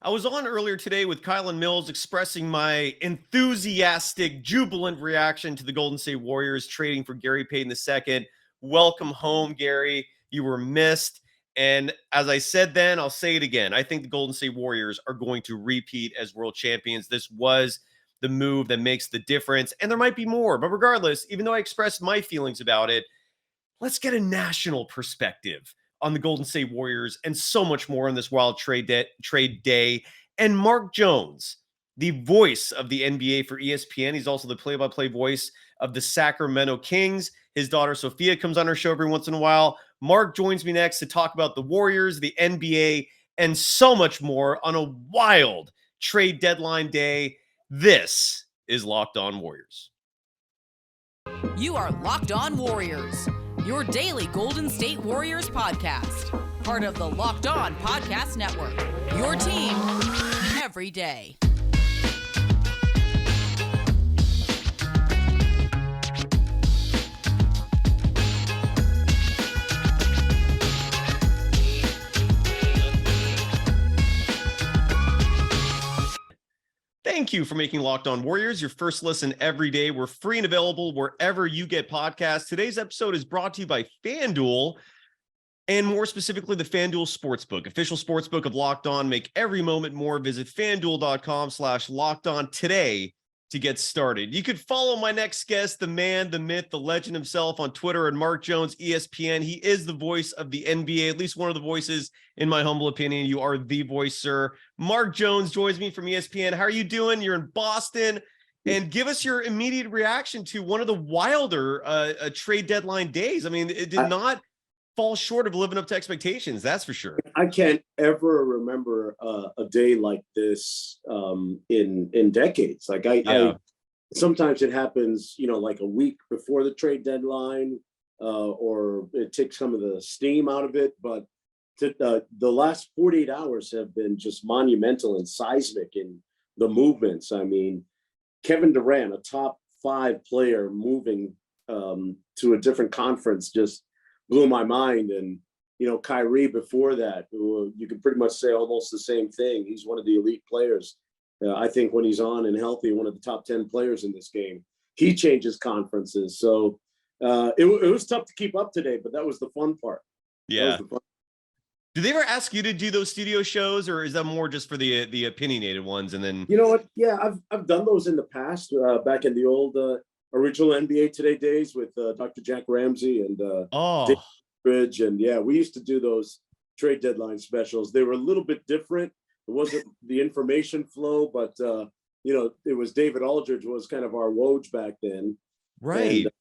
I was on earlier today with Kylan Mills expressing my enthusiastic, jubilant reaction to the Golden State Warriors trading for Gary Payton II. Welcome home, Gary. You were missed. And as I said then, I'll say it again. I think the Golden State Warriors are going to repeat as world champions. This was the move that makes the difference. And there might be more. But regardless, even though I expressed my feelings about it, let's get a national perspective on the Golden State Warriors and so much more on this wild trade day. And Mark Jones, the voice of the NBA for ESPN. He's also the play-by-play voice of the Sacramento Kings. His daughter Sophia comes on our show every once in a while. Mark joins me next to talk about the Warriors, the NBA, and so much more on a wild trade deadline day. This is Locked On Warriors. You are Locked On Warriors, your daily Golden State Warriors podcast. Part of the Locked On Podcast Network, your team every day. Thank you for making Locked On Warriors your first listen every day. We're free and available wherever you get podcasts. Today's episode is brought to you by FanDuel, and more specifically, the FanDuel Sportsbook, official sportsbook of Locked On. Make every moment more. Visit FanDuel.com/LockedOn today to get started. You could follow my next guest, the man, the myth, the legend himself, on Twitter at Mark Jones, ESPN. He is the voice of the NBA, at least one of the voices, in my humble opinion. You are the voice, sir. Mark Jones joins me from ESPN. How are you doing? You're in Boston. And give us your immediate reaction to one of the wilder trade deadline days. I mean, it did not fall short of living up to expectations, that's for sure. I can't ever remember a day like this in decades. Like I sometimes it happens, like a week before the trade deadline, or it takes some of the steam out of it. But the last 48 hours have been just monumental and seismic in the movements. I mean, Kevin Durant, a top 5 player moving to a different conference, just blew my mind. And Kyrie before that, you could pretty much say almost the same thing. He's one of the elite players. I think when he's on and healthy, one of the top 10 players in this game. He changes conferences. So it was tough to keep up today, but that was the fun part. Yeah. Did they ever ask you to do those studio shows, or is that more just for the opinionated ones? And then, you know what? Yeah, I've done those in the past, back in the old original NBA Today days with Dr. Jack Ramsey and Dave Bridge. And yeah, we used to do those trade deadline specials. They were a little bit different. It wasn't the information flow, but it was David Aldridge was kind of our Woj back then. Right. And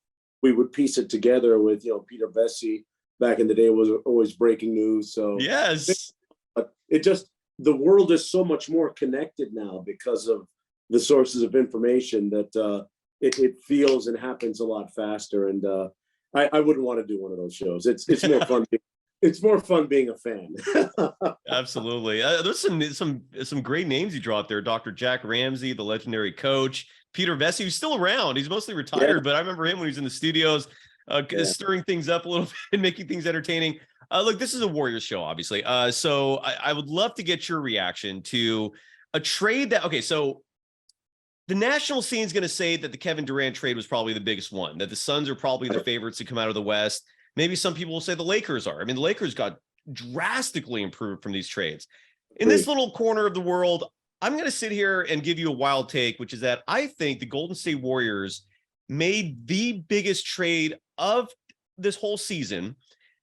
we would piece it together with, Peter Vesey back in the day was always breaking news. So yes, but the world is so much more connected now because of the sources of information that it feels and happens a lot faster. And I wouldn't want to do one of those shows. It's more fun. It's more fun being a fan. Absolutely. There's some great names you dropped there. Dr. Jack Ramsey, the legendary coach, Peter Vesey, who's still around. He's mostly retired, but I remember him when he was in the studios, stirring things up a little bit and making things entertaining. Look, this is a Warriors show, obviously. So I would love to get your reaction to a trade so the national scene is going to say that the Kevin Durant trade was probably the biggest one, that the Suns are probably the favorites to come out of the West. Maybe some people will say the Lakers are. I mean, the Lakers got drastically improved from these trades. In this little corner of the world, I'm going to sit here and give you a wild take, which is that I think the Golden State Warriors made the biggest trade of this whole season,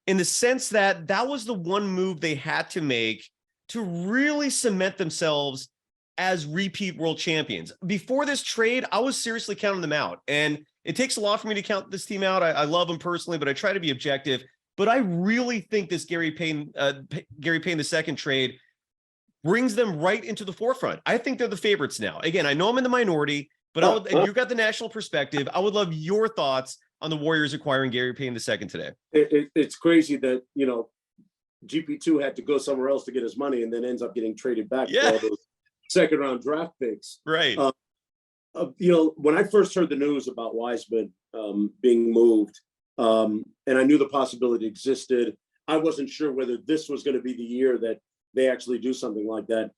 in the sense that that was the one move they had to make to really cement themselves as repeat world champions. Before this trade, I was seriously counting them out. And it takes a lot for me to count this team out. I love them personally, but I try to be objective. But I really think this Gary Payton II trade brings them right into the forefront. I think they're the favorites now. Again, I know I'm in the minority, but and you've got the national perspective. I would love your thoughts on the Warriors acquiring Gary Payton II today. It's crazy that, GP2 had to go somewhere else to get his money and then ends up getting traded back for all those second-round draft picks. Right. When I first heard the news about Wiseman being moved, and I knew the possibility existed, I wasn't sure whether this was going to be the year that they actually do something like that.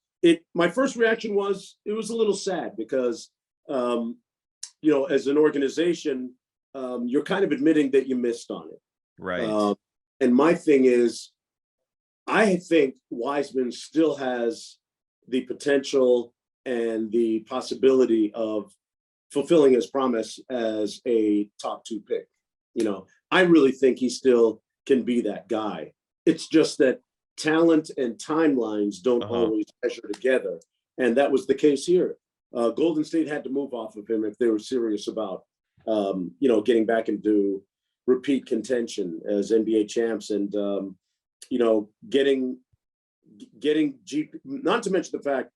my first reaction was it was a little sad because, as an organization, you're kind of admitting that you missed on it. Right. And my thing is, I think Wiseman still has the potential and the possibility of fulfilling his promise as a top 2 pick. I really think he still can be that guy. It's just that talent and timelines don't always measure together. And that was the case here. Golden State had to move off of him if they were serious about, getting back into repeat contention as NBA champs and, getting GP, not to mention the fact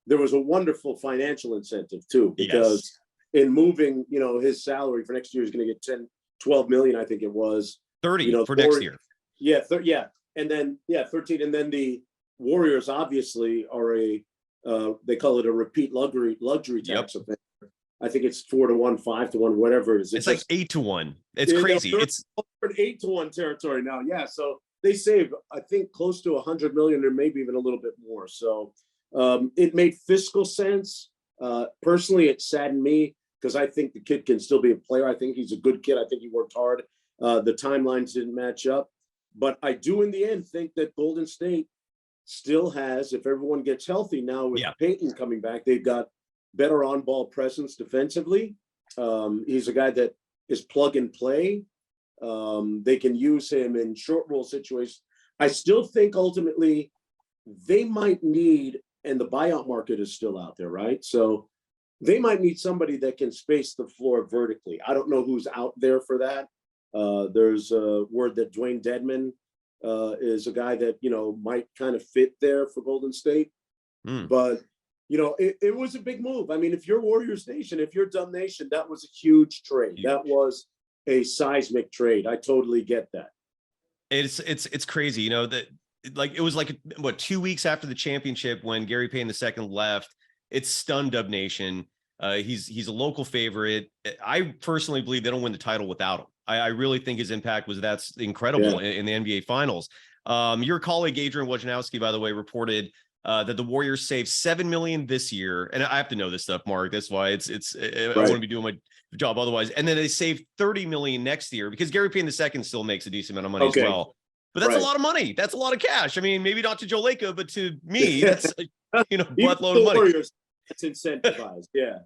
there was a wonderful financial incentive too, because in moving, his salary for next year is going to get 12 million, I think it was 30 for next year. Yeah. And then, 13. And then the Warriors obviously are they call it a repeat luxury tax offender. I think it's 4-1, 5-1, whatever it is. It's like 8-1. It's crazy. It's 8-1 territory now. Yeah. So they saved, I think, close to 100 million or maybe even a little bit more. So it made fiscal sense. Personally, it saddened me because I think the kid can still be a player. I think he's a good kid. I think he worked hard. The timelines didn't match up. But I do, in the end, think that Golden State still has, if everyone gets healthy now with Payton coming back, they've got better on-ball presence defensively. He's a guy that is plug and play. They can use him in short roll situations. I still think ultimately they might need, and the buyout market is still out there, right? So they might need somebody that can space the floor vertically. I don't know who's out there for that. There's a word that Dwayne Dedman is a guy that, might kind of fit there for Golden State. But, it was a big move. I mean, if you're Warriors Nation, if you're Dumb Nation, that was a huge trade. That was a seismic trade. I totally get that. It's crazy, that like, it was like, 2 weeks after the championship when Gary Payton II left. It stunned Dub Nation. He's a local favorite. I personally believe they don't win the title without him. I really think his impact that's incredible in the NBA Finals. Your colleague Adrian Wojnarowski, by the way, reported that the Warriors saved $7 million this year, and I have to know this stuff, Mark. That's why I want to be doing my job otherwise. And then they saved $30 million next year because Gary Payton II still makes a decent amount of money as well. But that's a lot of money. That's a lot of cash. I mean, maybe not to Joe Lacob, but to me, that's buttload of money. Warriors, it's incentivized. Yeah.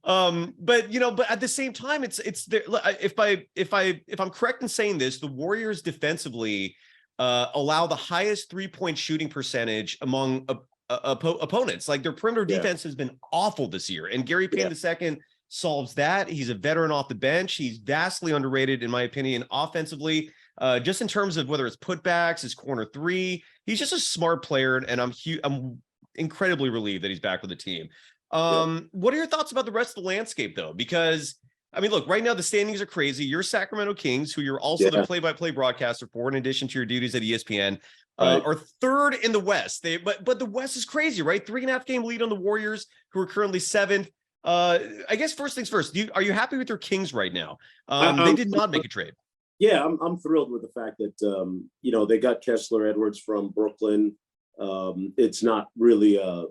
But at the same time, it's there. If I'm correct in saying this, the Warriors defensively allow the highest 3-point shooting percentage among opponents. Like, their perimeter defense has been awful this year, and Gary Payton II solves that. He's a veteran off the bench. He's vastly underrated, in my opinion, offensively. Just in terms of whether it's putbacks, his corner three, he's just a smart player, and I'm incredibly relieved that he's back with the team. What are your thoughts about the rest of the landscape, though? Because, I mean, look, right now the standings are crazy. You're Sacramento Kings, who you're also the play-by-play broadcaster for, in addition to your duties at ESPN, are third in the West. But the West is crazy, right? 3.5 game lead on the Warriors, who are currently 7th. I guess first things first, are you happy with your Kings right now? They did not make a trade. Yeah, I'm thrilled with the fact that, they got Kessler Edwards from Brooklyn. It's not really a,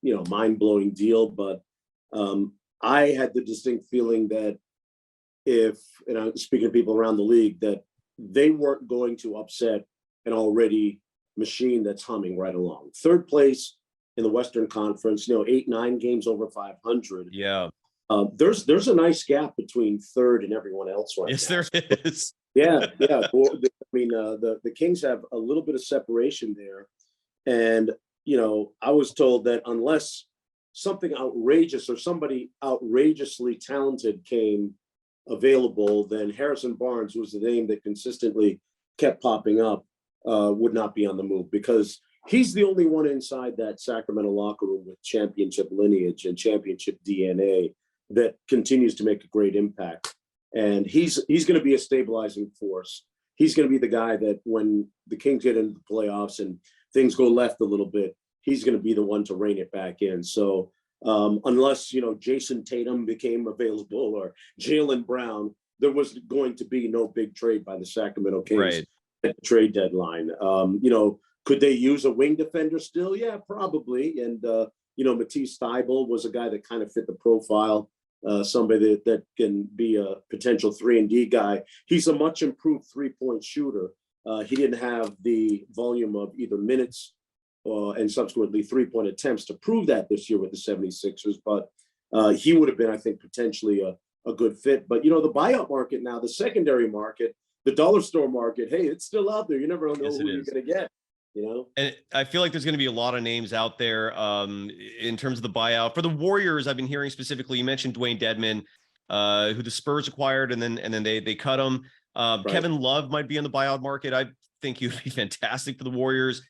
mind-blowing deal, but I had the distinct feeling that and I'm speaking to people around the league, that they weren't going to upset an already machine that's humming right along. Third place in the Western Conference, 8-9 games over 500. Yeah. There's a nice gap between third and everyone else right now. Yes, there is. Yeah. I mean, the Kings have a little bit of separation there. And, I was told that unless something outrageous or somebody outrageously talented came available, then Harrison Barnes, who was the name that consistently kept popping up, would not be on the move, because he's the only one inside that Sacramento locker room with championship lineage and championship DNA that continues to make a great impact. And he's going to be a stabilizing force. He's going to be the guy that when the Kings get into the playoffs and things go left a little bit, he's going to be the one to rein it back in. So unless, Jason Tatum became available or Jaylen Brown, there was going to be no big trade by the Sacramento Kings at the trade deadline. Could they use a wing defender still? Yeah, probably. And, Matisse Thybulle was a guy that kind of fit the profile, somebody that can be a potential 3-and-D guy. He's a much improved three-point shooter. He didn't have the volume of either minutes and subsequently three-point attempts to prove that this year with the 76ers, but he would have been, I think, potentially a good fit. But, the buyout market now, the secondary market, the dollar store market, hey, it's still out there. You never know who you're going to get. And I feel like there's going to be a lot of names out there in terms of the buyout. For the Warriors, I've been hearing specifically, you mentioned Dwayne Dedmon, who the Spurs acquired, and then they cut him. Right. Kevin Love might be in the buyout market. I think he would be fantastic for the Warriors.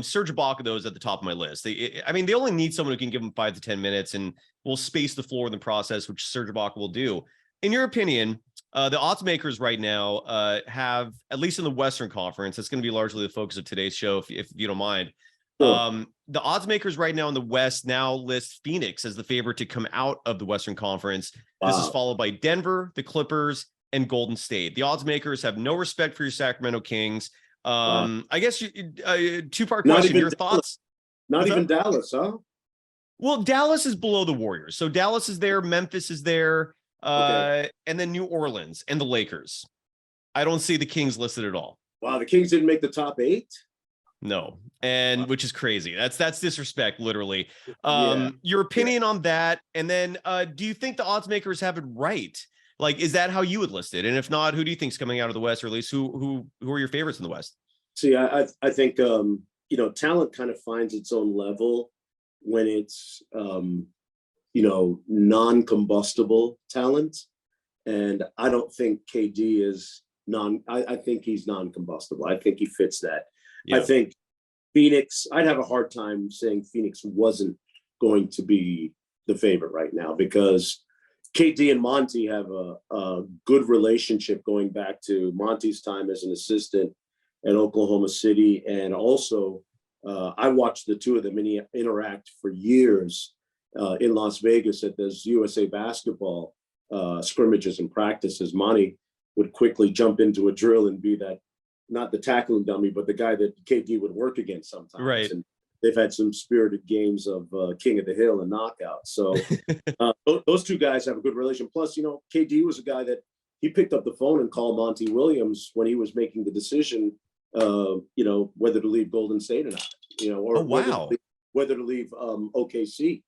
Serge Ibaka, though, is at the top of my list. They only need someone who can give them 5 to 10 minutes and will space the floor in the process, which Serge Ibaka will do. In your opinion, the odds makers right now have, at least in the Western Conference, that's going to be largely the focus of today's show, if you don't mind. Sure. The odds makers right now in the West now list Phoenix as the favorite to come out of the Western Conference. Wow. This is followed by Denver, the Clippers, and Golden State. The odds makers have no respect for your Sacramento Kings. Wow. I guess two-part question. Your thoughts? Not even Dallas, huh? Well, Dallas is below the Warriors. So Dallas is there, Memphis is there. Okay. And then New Orleans and the Lakers. I don't see the Kings listed at all. Wow, the Kings didn't make the top 8? No, and which is crazy. That's disrespect, literally. Your opinion on that, and then do you think the odds makers have it right? Like, is that how you would list it? And if not, who do you think is coming out of the West, or at least who are your favorites in the West? See, I think talent kind of finds its own level when it's non-combustible talent. And I don't think KD is I think he's non-combustible. I think he fits that. Yeah. I think Phoenix, I'd have a hard time saying Phoenix wasn't going to be the favorite right now, because KD and Monty have a good relationship going back to Monty's time as an assistant at Oklahoma City. And also, I watched the two of them interact for years in Las Vegas at those USA basketball scrimmages and practices. Monty would quickly jump into a drill and be that, not the tackling dummy, but the guy that KD would work against sometimes. Right. And they've had some spirited games of King of the Hill and Knockout. So those two guys have a good relation. Plus, KD was a guy that he picked up the phone and called Monty Williams when he was making the decision, whether to leave Golden State or not, or whether to leave OKC,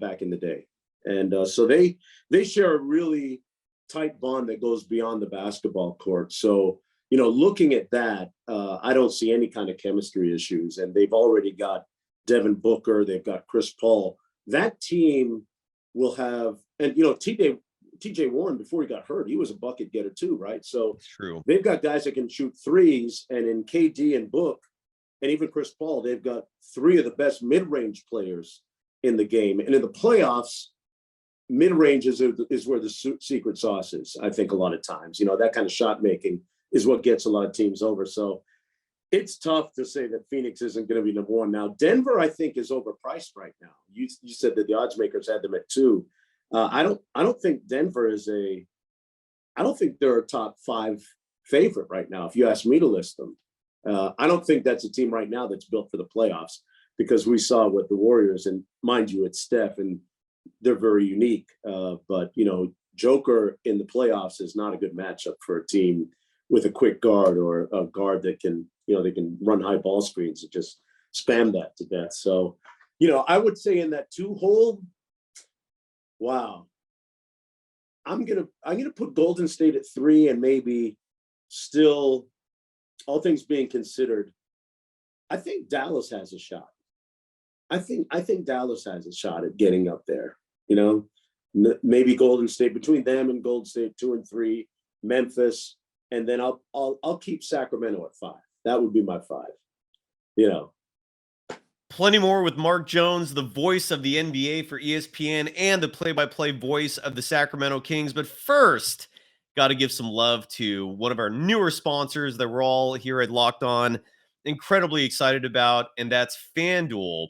back in the day. And so they share a really tight bond that goes beyond the basketball court. So, looking at that, I don't see any kind of chemistry issues. And they've already got Devin Booker. They've got Chris Paul. That team will have, and, TJ Warren, before he got hurt, he was a bucket getter too, right? So it's true. They've got guys that can shoot threes. And in KD and Book, and even Chris Paul, they've got 3 of the best mid-range players in the game. And in the playoffs, mid-range is where the secret sauce is, I think, a lot of times. That kind of shot making is what gets a lot of teams over. So it's tough to say that Phoenix isn't going to be number 1. Now, Denver, I think, is overpriced right now. You said that the odds makers had them at 2. I don't think Denver I don't think they're a top 5 favorite right now, if you ask me to list them. I don't think that's a team right now that's built for the playoffs, because we saw what the Warriors, and mind you, it's Steph, and they're very unique. But, Joker in the playoffs is not a good matchup for a team with a quick guard, or a guard that can, they can run high ball screens and just spam that to death. So, I would say in that 2 hole, wow, I'm gonna put Golden State at 3, and maybe still, all things being considered, I think Dallas has a shot. I think Dallas has a shot at getting up there. Maybe Golden State, between them and Golden State 2 and 3, Memphis, and then I'll keep Sacramento at 5. That would be my 5. Plenty more with Mark Jones, the voice of the NBA for ESPN and the play-by-play voice of the Sacramento Kings. But first, got to give some love to one of our newer sponsors that we're all here at Locked On incredibly excited about, and that's FanDuel.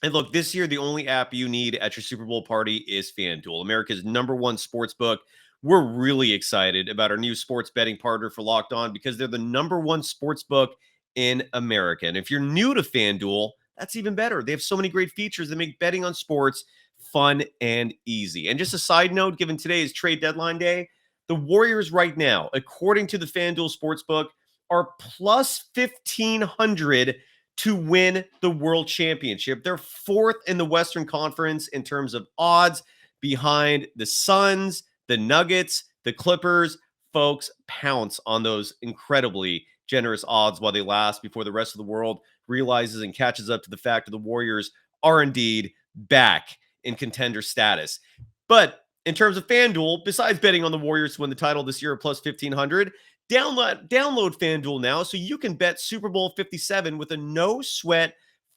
And look, this year, the only app you need at your Super Bowl party is FanDuel, America's #1 sports book. We're really excited about our new sports betting partner for Locked On, because they're the #1 sports book in America. And if you're new to FanDuel, that's even better. They have so many great features that make betting on sports fun and easy. And just a side note, given today is trade deadline day, the Warriors right now, according to the FanDuel Sportsbook, are plus 1,500 to win the World Championship. They're fourth in the Western Conference in terms of odds, behind the Suns, the Nuggets, the Clippers. Folks, pounce on those incredibly generous odds while they last before the rest of the world realizes and catches up to the fact that the Warriors are indeed back in contender status. But in terms of FanDuel, besides betting on the Warriors to win the title this year at plus 1,500, download FanDuel now so you can bet Super Bowl 57 with a no-sweat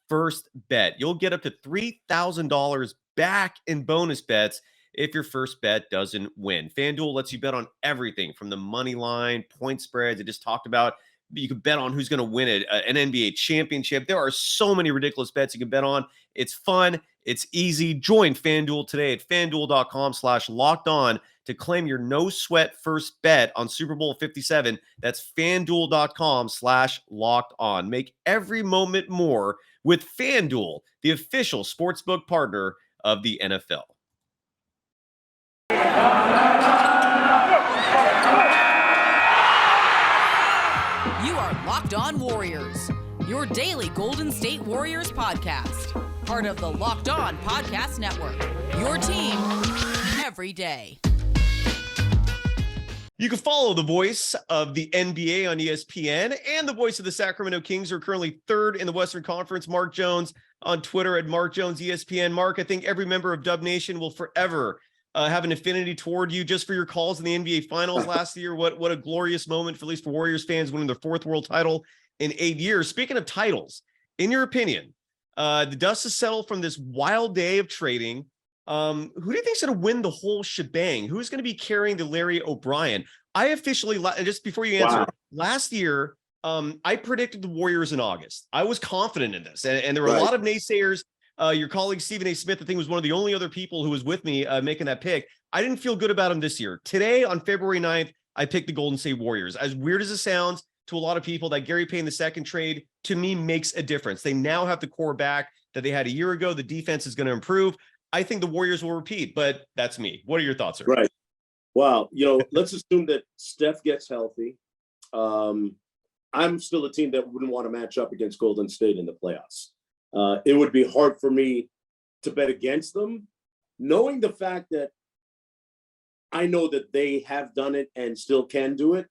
first bet. You'll get up to $3,000 back in bonus bets if your first bet doesn't win. FanDuel lets you bet on everything from the money line, point spreads I just talked about. You can bet on who's going to win an NBA championship. There are so many ridiculous bets you can bet on. It's fun. It's easy. Join FanDuel today at FanDuel.com/lockedon to claim your no sweat first bet on Super Bowl 57. That's FanDuel.com/lockedon. Make every moment more with FanDuel, the official sportsbook partner of the NFL. You are Locked On Warriors, your daily Golden State Warriors podcast. Part of the Locked On Podcast Network, your team every day. You can follow the voice of the NBA on ESPN and the voice of the Sacramento Kings, who are currently third in the Western Conference, Mark Jones, on Twitter at Mark Jones ESPN. Mark, I think every member of Dub Nation will forever have an affinity toward you just for your calls in the NBA Finals last year. What a glorious moment, for at least for Warriors fans, winning their fourth world title in 8 years. Speaking of titles, in your opinion, the dust has settled from this wild day of trading. Who do you think is going to win the whole shebang? Who's going to be carrying the Larry O'Brien? I officially, just before you answer, last year, I predicted the Warriors in August. I was confident in this, and there were a lot of naysayers. Your colleague Stephen A. Smith, I think, was one of the only other people who was with me making that pick. I didn't feel good about him this year. Today, on February 9th, I picked the Golden State Warriors. As weird as it sounds to a lot of people, that Gary Payton II trade, to me, makes a difference. They now have the core back that they had a year ago. The defense is going to improve. I think the Warriors will repeat, but that's me. What are your thoughts, sir? Right. Wow. Let's assume that Steph gets healthy. I'm still a team that wouldn't want to match up against Golden State in the playoffs. It would be hard for me to bet against them, knowing the fact that I know that they have done it and still can do it.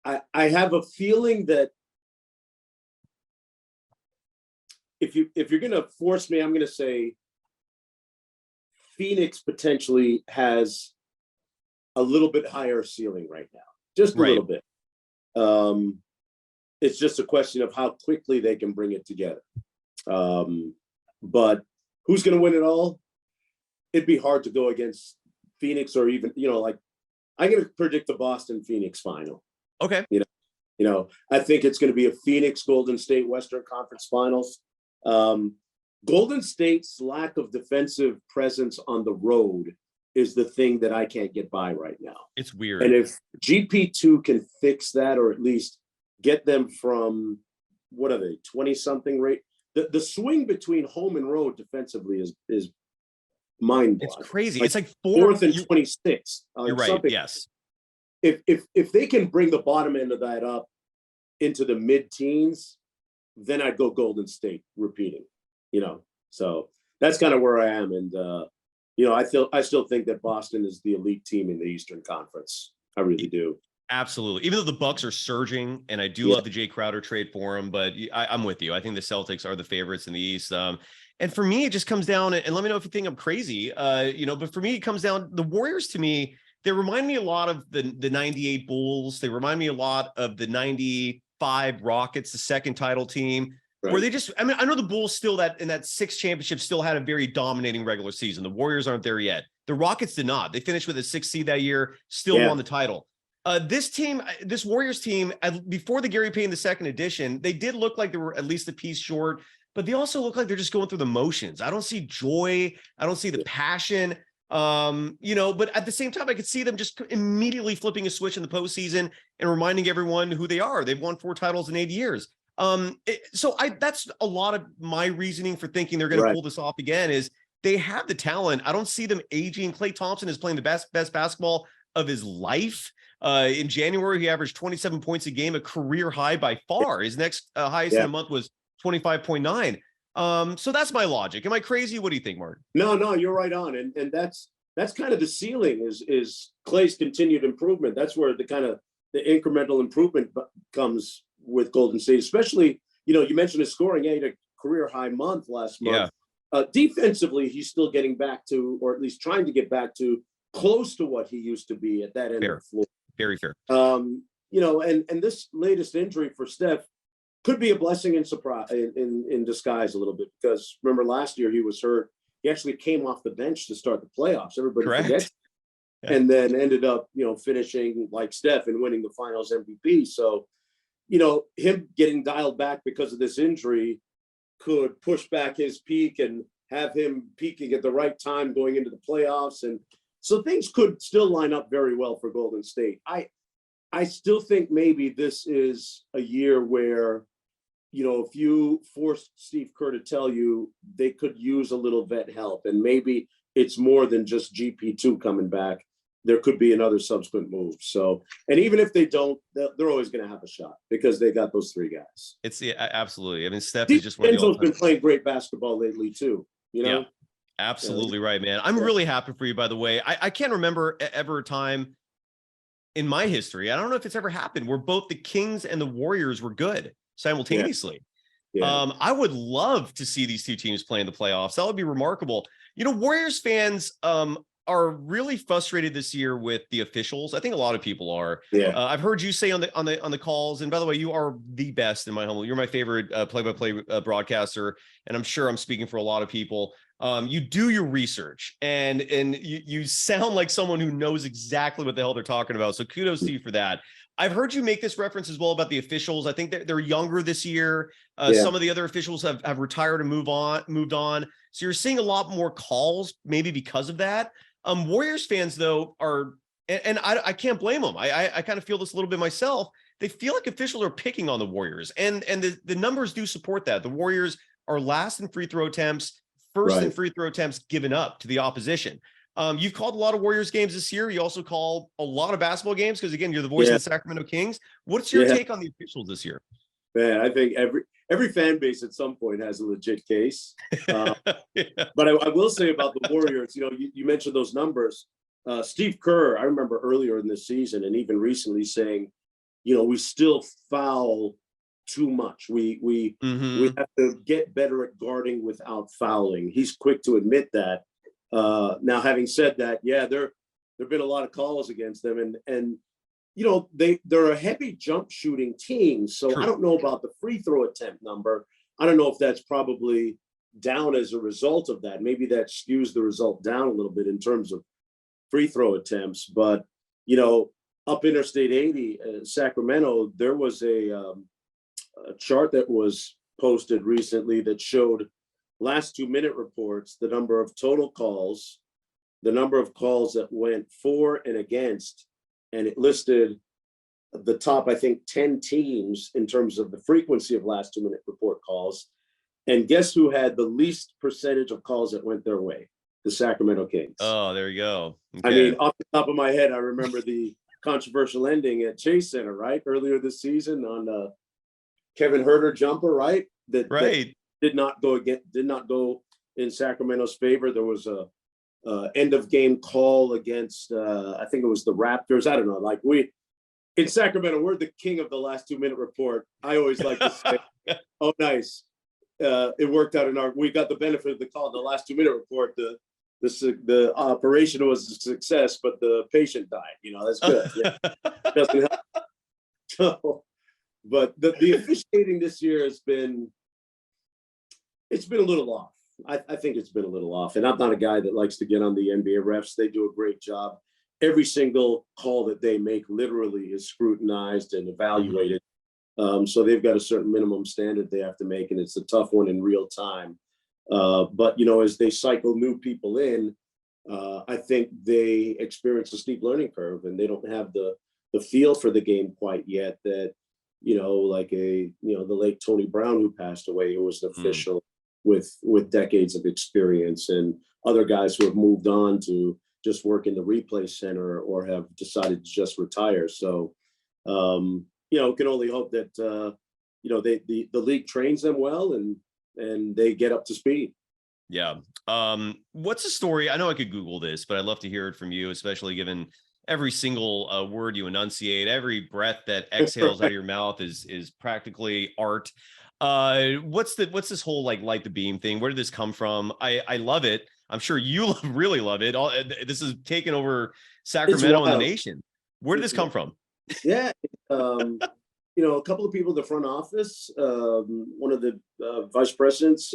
I have a feeling that if you're going to force me, I'm going to say Phoenix potentially has a little bit higher ceiling right now, just a little bit. It's just a question of how quickly they can bring it together. But who's going to win it all? It'd be hard to go against Phoenix, or even, I'm going to predict the Boston-Phoenix final. Okay. I think it's going to be a Phoenix-Golden State Western Conference Finals. Golden State's lack of defensive presence on the road is the thing that I can't get by right now. It's weird. And if GP2 can fix that, or at least get them from, what are they, 20-something rate? The swing between home and road defensively is mind-blowing. It's crazy. Like, it's like fourth and 26. You're right. Something. Yes. If they can bring the bottom end of that up into the mid-teens, then I'd go Golden State repeating. So that's kind of where I am. And I still think that Boston is the elite team in the Eastern Conference. I really do. Absolutely. Even though the Bucks are surging, and I do love the Jay Crowder trade for him, but I'm with you. I think the Celtics are the favorites in the East. And for me, it just comes down, and let me know if you think I'm crazy, but for me, it comes down, the Warriors, to me, they remind me a lot of the 98 Bulls. They remind me a lot of the 95 Rockets, the second title team. Where they just, I know the Bulls still in that sixth championship still had a very dominating regular season. The Warriors aren't there yet. The Rockets did not. They finished with a 6th seed that year, still won the title. This Warriors team, before the Gary Payton II edition, they did look like they were at least a piece short, but they also look like they're just going through the motions. I don't see joy. I don't see the passion. But at the same time, I could see them just immediately flipping a switch in the postseason and reminding everyone who they are. They've won 4 titles in 8 years. That's a lot of my reasoning for thinking they're going to pull this off again is they have the talent. I don't see them aging. Klay Thompson is playing the best basketball of his life. In January, he averaged 27 points a game, a career high by far. His next highest in a month was 25.9. So that's my logic. Am I crazy? What do you think, Mark? No, you're right on. And that's kind of the ceiling is Klay's continued improvement. That's where the incremental improvement comes with Golden State, especially, you mentioned his scoring. He had a career high month last month. Defensively, he's still getting back to, or at least trying to get back to, close to what he used to be at that end of the floor. Very fair. And this latest injury for Steph could be a blessing in surprise in disguise a little bit, because remember last year he was hurt. He actually came off the bench to start the playoffs. Everybody forgets. And then ended up, finishing like Steph and winning the Finals MVP. So, him getting dialed back because of this injury could push back his peak and have him peaking at the right time going into the playoffs. And so things could still line up very well for Golden State. I still think maybe this is a year where, if you force Steve Kerr to tell you they could use a little vet help, and maybe it's more than just GP2 coming back, there could be another subsequent move. So, and even if they don't, they're always going to have a shot because they got those 3 guys. Absolutely. I mean, Steph is just one of the Enzo's been playing great basketball lately too. Yeah, absolutely right, man. I'm really happy for you, by the way. I can't remember ever a time in my history, I don't know if it's ever happened, where both the Kings and the Warriors were good simultaneously. I would love to see these 2 teams play in the playoffs. That would be remarkable. Warriors fans are really frustrated this year with the officials. I think a lot of people are. I've heard you say on the calls, and by the way, you are the best in my humble. You're my favorite play-by-play broadcaster, and I'm sure I'm speaking for a lot of people. You do your research, and you sound like someone who knows exactly what the hell they're talking about. So kudos to you for that. I've heard you make this reference as well about the officials. I think they're younger this year. Some of the other officials have retired and moved on. So you're seeing a lot more calls, maybe because of that. Warriors fans, though, are, and I can't blame them. I kind of feel this a little bit myself. They feel like officials are picking on the Warriors, and the numbers do support that. The Warriors are last in free throw attempts, first in free throw attempts given up to the opposition. You've called a lot of Warriors games this year. You also call a lot of basketball games because, again, you're the voice of the Sacramento Kings. What's your take on the officials this year? Man, I think every fan base at some point has a legit case. But I will say about the Warriors, you mentioned those numbers. Steve Kerr, I remember earlier in this season and even recently saying, we still foul too much. We have to get better at guarding without fouling. He's quick to admit that. Now, having said that, there have been a lot of calls against them, and they're a heavy jump shooting team. So I don't know about the free throw attempt number. I don't know if that's probably down as a result of that. Maybe that skews the result down a little bit in terms of free throw attempts. But, up Interstate 80, Sacramento, there was a chart that was posted recently that showed last 2-minute reports, the number of total calls, the number of calls that went for and against, and it listed the top, I think, 10 teams in terms of the frequency of last 2-minute report calls. And guess who had the least percentage of calls that went their way? The Sacramento Kings. Oh, there you go. Okay. I mean, off the top of my head, I remember the controversial ending at Chase Center, right? Earlier this season on Kevin Huerter jumper, right? That did not go in Sacramento's favor. There was a end of game call against I think it was the Raptors. I don't know. Like in Sacramento, we're the king of the last 2-minute report. I always like to say, oh, nice. It worked out we got the benefit of the call in the last 2-minute report. The operation was a success, but the patient died. That's good. Doesn't help. So, but the officiating this year it's been a little off. I think it's been a little off. And I'm not a guy that likes to get on the NBA refs. They do a great job. Every single call that they make literally is scrutinized and evaluated. So they've got a certain minimum standard they have to make, and it's a tough one in real time. But, as they cycle new people in, I think they experience a steep learning curve, and they don't have the feel for the game quite yet that, like the late Tony Brown, who passed away, who was an official with decades of experience, and other guys who have moved on to just work in the replay center or have decided to just retire. So, can only hope that, the league trains them well and they get up to speed. Yeah. What's the story? I know I could Google this, but I'd love to hear it from you, especially given every single word you enunciate, every breath that exhales out of your mouth is practically art. What's this whole like light the beam thing? Where did this come from? I love it. I'm sure you really love it. This has taken over Sacramento and the nation. Where did this come from? Yeah. A couple of people in the front office, one of the vice presidents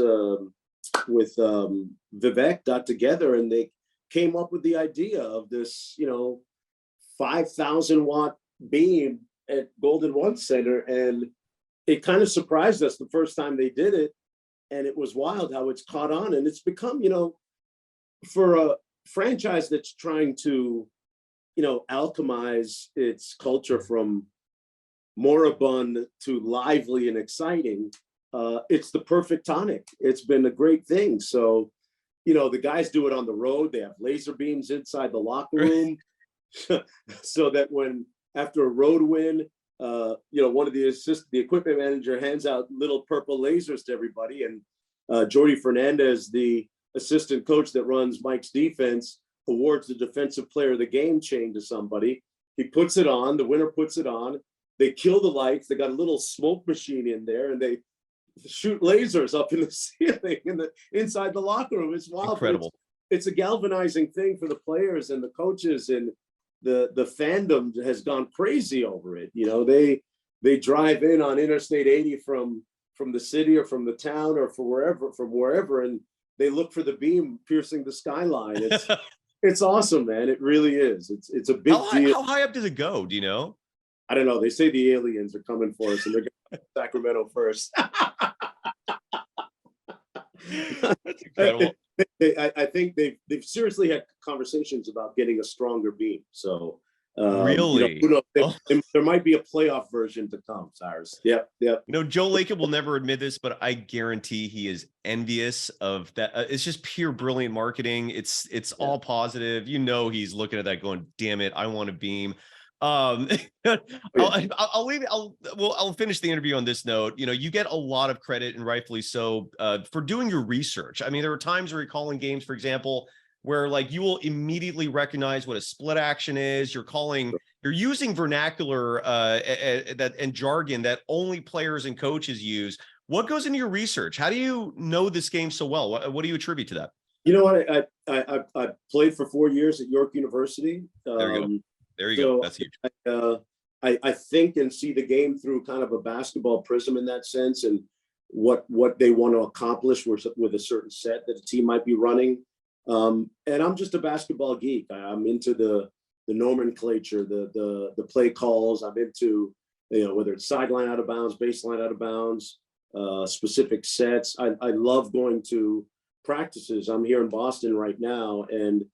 with Vivek got together, and they came up with the idea of this, 5,000 watt beam at Golden One Center. And it kind of surprised us the first time they did it. And it was wild how it's caught on. And it's become, for a franchise that's trying to, alchemize its culture from moribund to lively and exciting, it's the perfect tonic. It's been a great thing. So, the guys do it on the road. They have laser beams inside the locker room so that when after a road win, one of the equipment manager hands out little purple lasers to everybody. And Jordy Fernandez, the assistant coach that runs Mike's defense, awards the defensive player of the game chain to somebody. He puts it on, the winner puts it on. They kill the lights. They got a little smoke machine in there, and they shoot lasers up in the ceiling inside the locker room. It's wild. Incredible. It's a galvanizing thing for the players and the coaches, and the fandom has gone crazy over it. They drive in on Interstate 80 from the city or from the town or from wherever, and they look for the beam piercing the skyline. It's awesome, man. It really is. It's a big deal. How high up does it go? Do you know? I don't know. They say the aliens are coming for us, and they're going to Sacramento first. That's incredible. I think they've seriously had conversations about getting a stronger beam. So really, who knows? There might be a playoff version to come, Cyrus. Yep. Joe Lacob will never admit this, but I guarantee he is envious of that. It's just pure brilliant marketing. It's all positive. He's looking at that going, damn it, I want a beam. I'll leave it. I'll finish the interview on this note. You get a lot of credit, and rightfully so, for doing your research. I mean, there are times where you're calling games, for example, where like you will immediately recognize what a split action is. You're using vernacular and jargon that only players and coaches use. What goes into your research? How do you know this game so well? What do you attribute to that? You know what? I played for 4 years at York University. There you go. That's huge. I think and see the game through kind of a basketball prism in that sense, and what they want to accomplish with a certain set that a team might be running. And I'm just a basketball geek. I'm into the nomenclature, the play calls. I'm into whether it's sideline out of bounds, baseline out of bounds, specific sets. I love going to practices. I'm here in Boston right now, and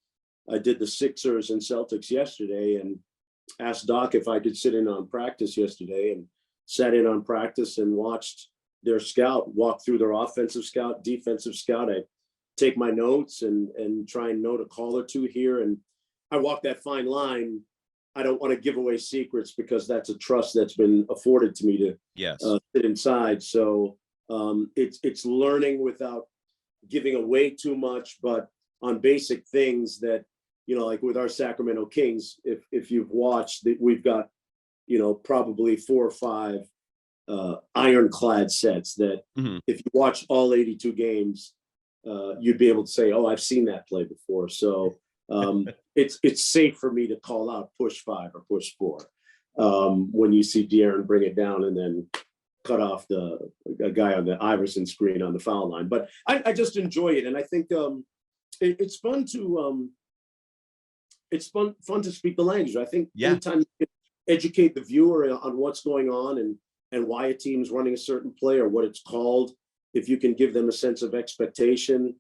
I did the Sixers and Celtics yesterday, and asked Doc if I could sit in on practice yesterday, and sat in on practice and watched their scout walk through their offensive scout, defensive scout. I take my notes and try and note a call or two here. And I walk that fine line. I don't want to give away secrets because that's a trust that's been afforded to me to sit inside. So it's learning without giving away too much, but on basic things that, like with our Sacramento Kings, if you've watched, we've got, probably 4 or 5 ironclad sets that if you watch all 82 games, you'd be able to say, oh, I've seen that play before. So it's safe for me to call out push 5 or push 4 when you see De'Aaron bring it down and then cut off a guy on the Iverson screen on the foul line. But I just enjoy it, and I think it's fun to fun to speak the language. I think anytime you can educate the viewer on what's going on and why a team's running a certain play or what it's called, if you can give them a sense of expectation,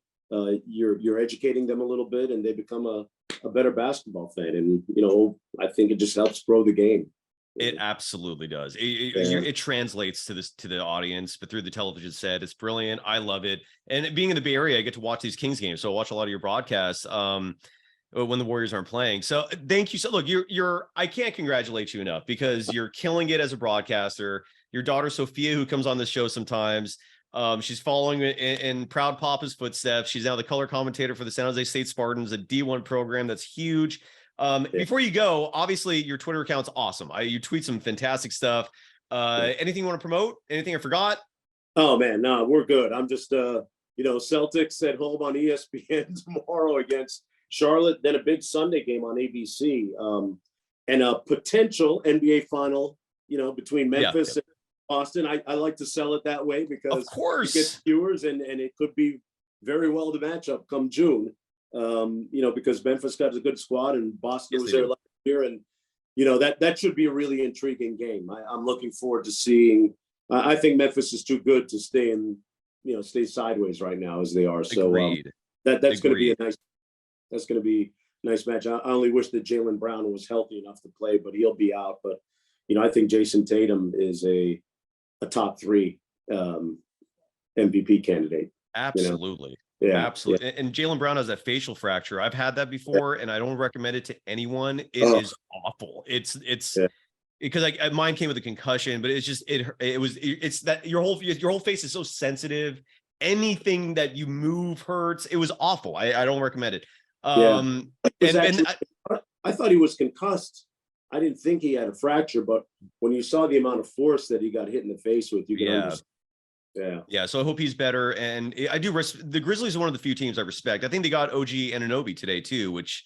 you're educating them a little bit, and they become a better basketball fan. And you know, I think it just helps grow the game. It absolutely does. It translates to the audience, but through the television set, it's brilliant. I love it. And being in the Bay Area, I get to watch these Kings games, so I watch a lot of your broadcasts when the Warriors aren't playing. So thank you. So look, I can't congratulate you enough because you're killing it as a broadcaster. Your daughter Sophia, who comes on the show sometimes, she's following in Proud Papa's footsteps. She's now the color commentator for the San Jose State Spartans, a D1 program that's huge. Before you go, obviously your Twitter account's awesome. You tweet some fantastic stuff. Anything you want to promote? Anything I forgot? Oh man, no, we're good. I'm just Celtics at home on ESPN tomorrow against Charlotte, then a big Sunday game on ABC, and a potential NBA final, between Memphis and Boston. I like to sell it that way because of course you get viewers and it could be very well the matchup come June. Because Memphis got a good squad and Boston was there last year, and that should be a really intriguing game. I'm looking forward to seeing. I think Memphis is too good to stay sideways right now as they are. So that's going to be a nice match. I only wish that Jaylen Brown was healthy enough to play, but he'll be out. But I think Jason Tatum is a top 3 MVP candidate. Absolutely. Yeah, absolutely. Yeah. And Jaylen Brown has that facial fracture. I've had that before, and I don't recommend it to anyone. It is awful. It's because mine came with a concussion, but it's just it's that your whole face is so sensitive. Anything that you move hurts. It was awful. I don't recommend it. I thought he was concussed. I didn't think he had a fracture, but when you saw the amount of force that he got hit in the face with, you can understand. Yeah. So I hope he's better. And I do the Grizzlies are one of the few teams I respect. I think they got OG Anunoby today too, which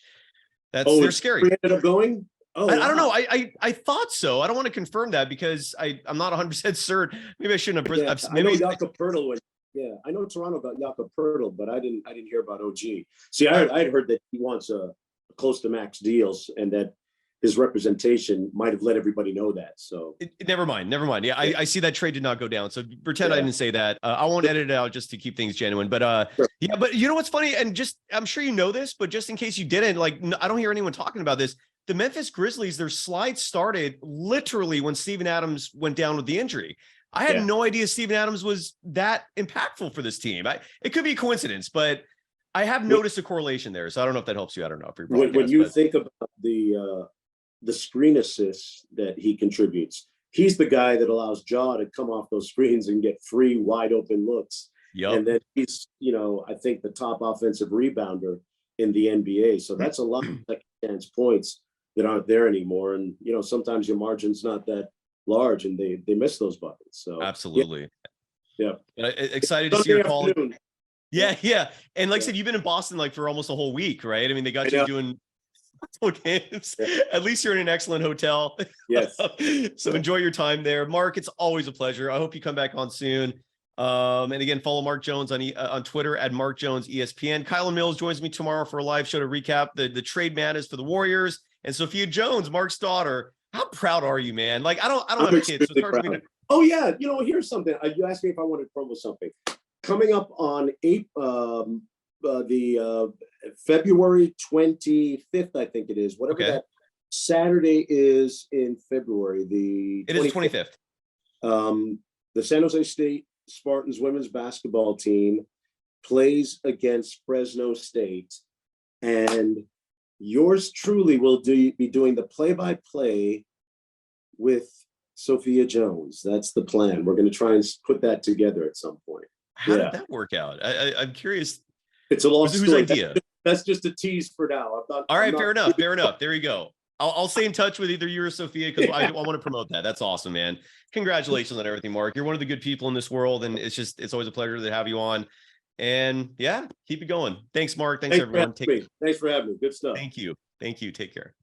they're scary. Ended up going? Oh, I don't know. I thought so. I don't want to confirm that because I'm not 100% certain. Maybe I shouldn't have. I know Jakob Poeltl was. Yeah, I know Toronto got Jakob Poeltl, but I didn't hear about OG. See, I had heard that he wants a close to max deals, and that his representation might have let everybody know that. So never mind. Yeah, I see that trade did not go down. So pretend I didn't say that. I won't edit it out just to keep things genuine. But sure. Yeah, but you know what's funny? And I'm sure you know this, but just in case you didn't, I don't hear anyone talking about this. The Memphis Grizzlies, their slide started literally when Steven Adams went down with the injury. I had no idea Steven Adams was that impactful for this team. It could be a coincidence, but I have noticed a correlation there. So I don't know if that helps you. I don't know. When you think about the screen assists that he contributes, he's the guy that allows Ja to come off those screens and get free, wide open looks. Yep. And then he's, I think the top offensive rebounder in the NBA. So that's a lot of second chance points that aren't there anymore. And, sometimes your margin's not that large and they miss those buckets. So absolutely. Yeah. Excited to see your call. Yeah. And like I said, you've been in Boston for almost a whole week, right? I mean, they got you doing games. At least you're in an excellent hotel. Yes. So enjoy your time there. Mark, it's always a pleasure. I hope you come back on soon. And again, follow Mark Jones on Twitter at Mark Jones ESPN. Kylan Mills joins me tomorrow for a live show to recap the trade madness for the Warriors. And Sophia Jones, Mark's daughter. How proud are you, man? I don't have kids. So it's hard for me to... Oh yeah. Here's something. You asked me if I wanted to promo something. Coming up on February 25th, I think it is. Whatever that Saturday is in February. It is the 25th. The San Jose State Spartans women's basketball team plays against Fresno State, and yours truly will be doing the play-by-play with Sophia Jones. That's the plan. We're going to try and put that together at some point. How did that work out? I'm curious. It's a long story. Whose idea? That's just a tease for now. All right, fair enough. There you go. I'll stay in touch with either you or Sophia because I want to promote that. That's awesome, man. Congratulations on everything, Mark. You're one of the good people in this world, and it's always a pleasure to have you on. And keep it going. Thanks, Mark. Thanks everyone. Thanks for having me. Good stuff. Thank you. Take care.